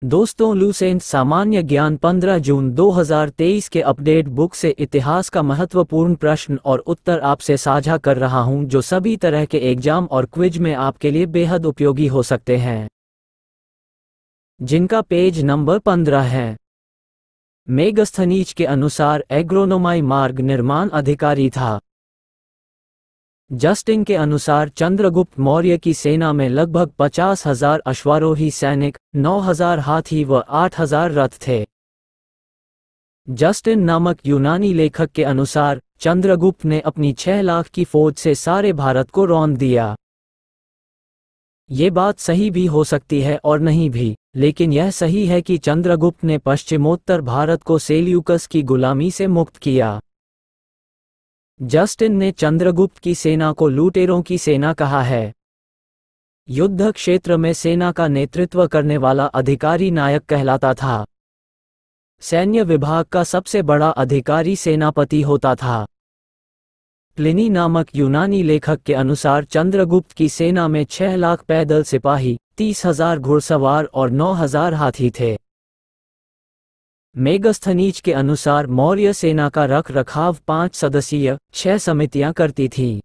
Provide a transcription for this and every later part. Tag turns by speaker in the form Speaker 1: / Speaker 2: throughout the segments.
Speaker 1: दोस्तों, लूसेंट सामान्य ज्ञान 15 जून 2023 के अपडेट बुक से इतिहास का महत्वपूर्ण प्रश्न और उत्तर आपसे साझा कर रहा हूं, जो सभी तरह के एग्जाम और क्विज में आपके लिए बेहद उपयोगी हो सकते हैं। जिनका पेज नंबर 15 है। मेगस्थनीज के अनुसार एग्रोनोमाई मार्ग निर्माण अधिकारी था। जस्टिन के अनुसार चंद्रगुप्त मौर्य की सेना में लगभग 50,000 अश्वारोही सैनिक, 9,000 हाथी व 8,000 रथ थे। जस्टिन नामक यूनानी लेखक के अनुसार चंद्रगुप्त ने अपनी 6 लाख की फौज से सारे भारत को रौंद दिया। ये बात सही भी हो सकती है और नहीं भी, लेकिन यह सही है कि चंद्रगुप्त ने पश्चिमोत्तर भारत को सेल्यूकस की गुलामी से मुक्त किया। जस्टिन ने चंद्रगुप्त की सेना को लुटेरों की सेना कहा है। युद्ध क्षेत्र में सेना का नेतृत्व करने वाला अधिकारी नायक कहलाता था। सैन्य विभाग का सबसे बड़ा अधिकारी सेनापति होता था। प्लिनी नामक यूनानी लेखक के अनुसार चंद्रगुप्त की सेना में 6 लाख पैदल सिपाही, 30,000 घुड़सवार और 9,000 हाथी थे। मेगस्थनीज के अनुसार मौर्य सेना का रख रखाव 5 सदस्यीय 6 समितियां करती थी।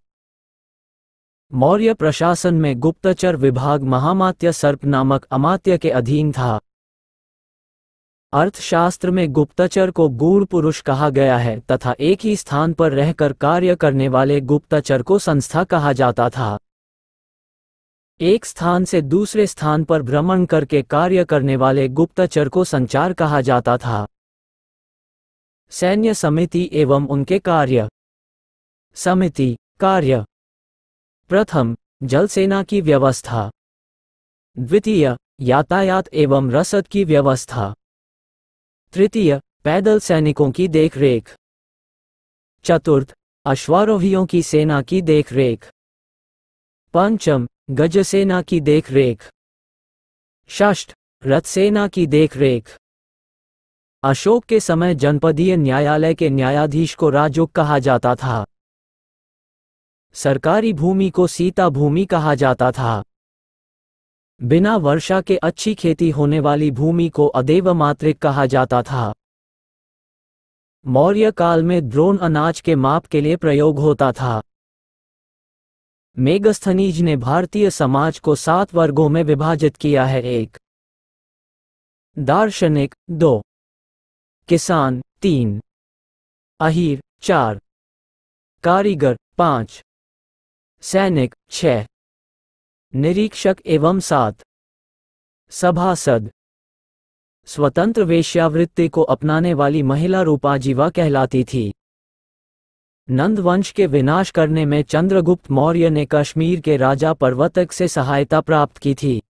Speaker 1: मौर्य प्रशासन में गुप्तचर विभाग महामात्य सर्प नामक अमात्य के अधीन था। अर्थशास्त्र में गुप्तचर को गूढ़ पुरुष कहा गया है तथा एक ही स्थान पर रहकर कार्य करने वाले गुप्तचर को संस्था कहा जाता था। एक स्थान से दूसरे स्थान पर भ्रमण करके कार्य करने वाले गुप्तचर को संचार कहा जाता था। सैन्य समिति एवं उनके कार्य। समिति कार्य। प्रथम, जल सेना की व्यवस्था। द्वितीय, यातायात एवं रसद की व्यवस्था। तृतीय, पैदल सैनिकों की देखरेख। चतुर्थ, अश्वारोहियों की सेना की देखरेख। पंचम, गजसेना की देखरेख। षष्ठ, रथ सेना की देखरेख। अशोक के समय जनपदीय न्यायालय के न्यायाधीश को राजुक कहा जाता था। सरकारी भूमि को सीता भूमि कहा जाता था। बिना वर्षा के अच्छी खेती होने वाली भूमि को अदेवमात्रिक कहा जाता था। मौर्य काल में द्रोण अनाज के माप के लिए प्रयोग होता था। मेगस्थनीज ने भारतीय समाज को 7 वर्गों में विभाजित किया है। 1. दार्शनिक 2. किसान 3. अहीर 4. कारीगर 5. सैनिक 6. निरीक्षक एवं 7. सभासद। स्वतंत्र वेश्यावृत्ति को अपनाने वाली महिला रूपाजीवा कहलाती थी। नंद वंश के विनाश करने में चंद्रगुप्त मौर्य ने कश्मीर के राजा पर्वतक से सहायता प्राप्त की थी।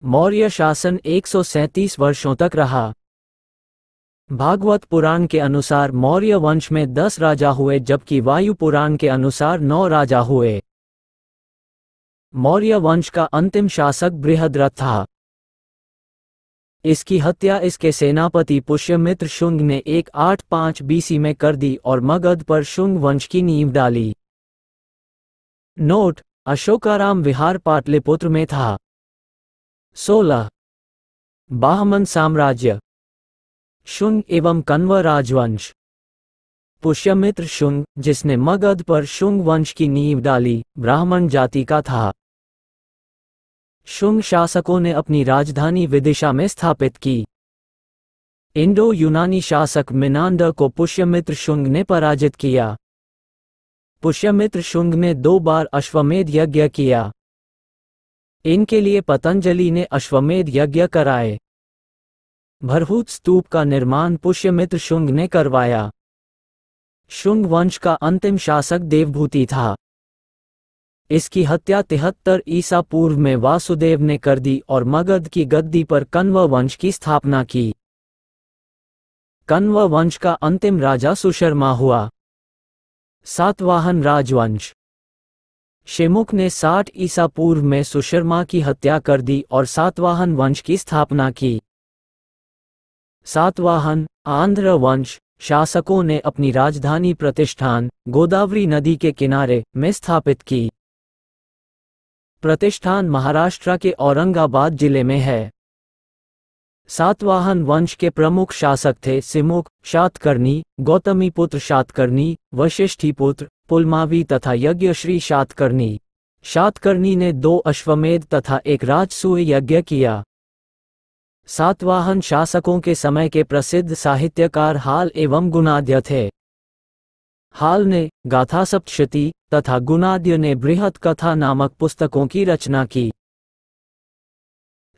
Speaker 1: मौर्य शासन 137 वर्षों तक रहा। भागवत पुराण के अनुसार मौर्य वंश में 10 राजा हुए, जबकि वायु पुराण के अनुसार 9 राजा हुए। मौर्य वंश का अंतिम शासक बृहद्रथ था। इसकी हत्या इसके सेनापति पुष्यमित्र शुंग ने 185 बीसी में कर दी और मगध पर शुंग वंश की नींव डाली। नोट: अशोकाराम विहार पाटलिपुत्र में था। 16. बाहमन साम्राज्य। शुंग एवं कण्व राजवंश। पुष्यमित्र शुंग, जिसने मगध पर शुंग वंश की नींव डाली, ब्राह्मण जाति का था। शुंग शासकों ने अपनी राजधानी विदिशा में स्थापित की। इंडो यूनानी शासक मिनांडर को पुष्यमित्र शुंग ने पराजित किया। पुष्यमित्र शुंग ने 2 बार अश्वमेध यज्ञ किया। इनके लिए पतंजलि ने अश्वमेध यज्ञ कराए। भरहुत स्तूप का निर्माण पुष्यमित्र शुंग ने करवाया। शुंग वंश का अंतिम शासक देवभूति था। इसकी हत्या 73 ईसा पूर्व में वासुदेव ने कर दी और मगध की गद्दी पर कण्व वंश की स्थापना की। कण्व वंश का अंतिम राजा सुशर्मा हुआ। सातवाहन राजवंश। शिमुख ने 60 ईसा पूर्व में सुशर्मा की हत्या कर दी और सातवाहन वंश की स्थापना की। सातवाहन, आंध्र वंश शासकों ने अपनी राजधानी प्रतिष्ठान, गोदावरी नदी के किनारे, में स्थापित की। प्रतिष्ठान महाराष्ट्र के औरंगाबाद जिले में है। सातवाहन वंश के प्रमुख शासक थे सिमुक, शातकर्णी, गौतमीपुत्र शातकर्णी, वशिष्ठीपुत्र, पुलमावी तथा यज्ञश्री शातकर्णी। शातकर्णी ने 2 अश्वमेध तथा एक राजसूय यज्ञ किया। सातवाहन शासकों के समय के प्रसिद्ध साहित्यकार हाल एवं गुणाद्य थे। हाल ने गाथा सप्तशती तथा गुणाद्य ने बृहत कथा नामक पुस्तकों की रचना की।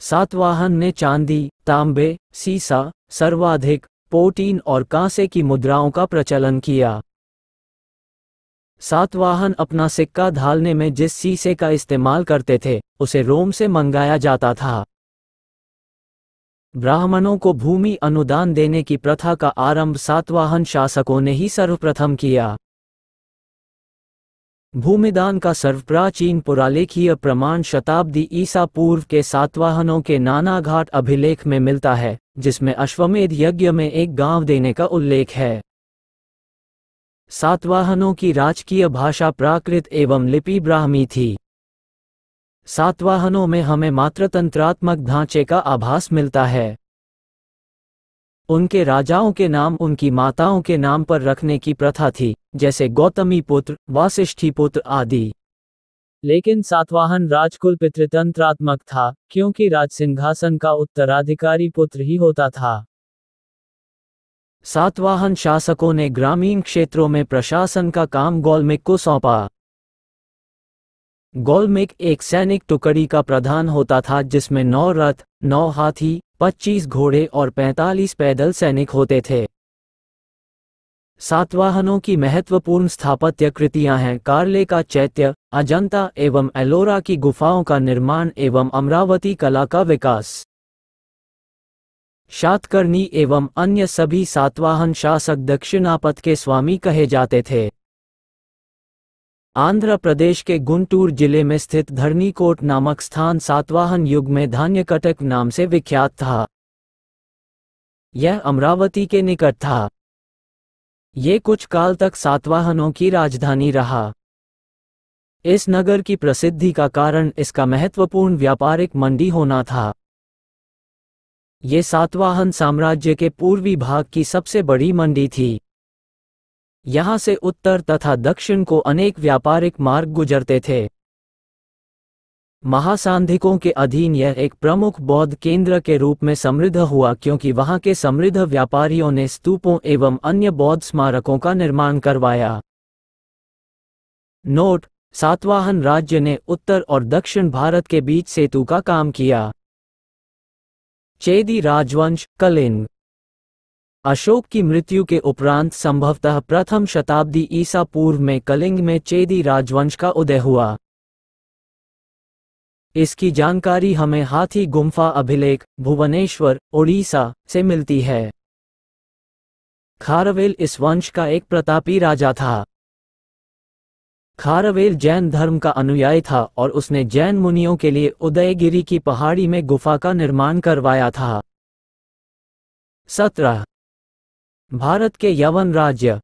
Speaker 1: सातवाहन ने चांदी, तांबे, सीसा, सर्वाधिक, पोटीन और कांसे की मुद्राओं का प्रचलन किया। सातवाहन अपना सिक्का ढालने में जिस सीसे का इस्तेमाल करते थे, उसे रोम से मंगाया जाता था। ब्राह्मणों को भूमि अनुदान देने की प्रथा का आरंभ सातवाहन शासकों ने ही सर्वप्रथम किया। भूमिदान का सर्वप्राचीन पुरालेखीय प्रमाण शताब्दी ईसा पूर्व के सातवाहनों के नानाघाट अभिलेख में मिलता है, जिसमें अश्वमेध यज्ञ में एक गांव देने का उल्लेख है। सातवाहनों की राजकीय भाषा प्राकृत एवं लिपि ब्राह्मी थी। सातवाहनों में हमें मात्रतंत्रात्मक ढांचे का आभास मिलता है। उनके राजाओं के नाम उनकी माताओं के नाम पर रखने की प्रथा थी, जैसे गौतमीपुत्र, वासिष्ठीपुत्र आदि। लेकिन सातवाहन राजकुल पितृतंत्रात्मक था, क्योंकि राजसिंहासन का उत्तराधिकारी पुत्र ही होता था। सातवाहन शासकों ने ग्रामीण क्षेत्रों में प्रशासन का काम गोलमिक को सौंपा। गोलमिक एक सैनिक टुकड़ी का प्रधान होता था, जिसमें 9 रथ, 9 हाथी, 25 घोड़े और 45 पैदल सैनिक होते थे। सातवाहनों की महत्वपूर्ण स्थापत्य कृतियां हैं कार्ले का चैत्य, अजंता एवं एलोरा की गुफाओं का निर्माण एवं अमरावती कला का विकास। शातकर्णी एवं अन्य सभी सातवाहन शासक दक्षिणापथ के स्वामी कहे जाते थे। आंध्र प्रदेश के गुंटूर जिले में स्थित धरणीकोट नामक स्थान सातवाहन युग में धान्यकटक नाम से विख्यात था। यह अमरावती के निकट था। ये कुछ काल तक सातवाहनों की राजधानी रहा। इस नगर की प्रसिद्धि का कारण इसका महत्वपूर्ण व्यापारिक मंडी होना था। ये सातवाहन साम्राज्य के पूर्वी भाग की सबसे बड़ी मंडी थी। यहाँ से उत्तर तथा दक्षिण को अनेक व्यापारिक मार्ग गुजरते थे। महासांधिकों के अधीन यह एक प्रमुख बौद्ध केंद्र के रूप में समृद्ध हुआ, क्योंकि वहाँ के समृद्ध व्यापारियों ने स्तूपों एवं अन्य बौद्ध स्मारकों का निर्माण करवाया। नोट: सातवाहन राज्य ने उत्तर और दक्षिण भारत के बीच सेतु का काम किया। चेदी राजवंश, कलिंग। अशोक की मृत्यु के उपरांत संभवतः प्रथम शताब्दी ईसा पूर्व में कलिंग में चेदी राजवंश का उदय हुआ। इसकी जानकारी हमें हाथी गुम्फा अभिलेख, भुवनेश्वर, ओडिशा से मिलती है। खारवेल इस वंश का एक प्रतापी राजा था। खारवेल जैन धर्म का अनुयायी था और उसने जैन मुनियों के लिए उदयगिरी की पहाड़ी में गुफा का निर्माण करवाया था। 17. भारत के यवन राज्य।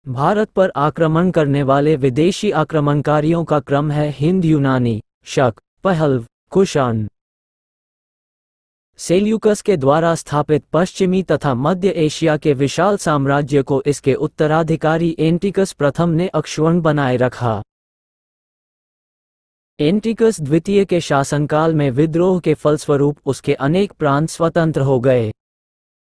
Speaker 1: भारत पर आक्रमण करने वाले विदेशी आक्रमणकारियों का क्रम है हिंद, यूनानी, शक, पहलव, कुषाण। सेल्यूकस के द्वारा स्थापित पश्चिमी तथा मध्य एशिया के विशाल साम्राज्य को इसके उत्तराधिकारी एंटिकस प्रथम ने अक्षुण्ण बनाए रखा। एंटिकस द्वितीय के शासनकाल में विद्रोह के फलस्वरूप उसके अनेक प्रांत स्वतंत्र हो गए।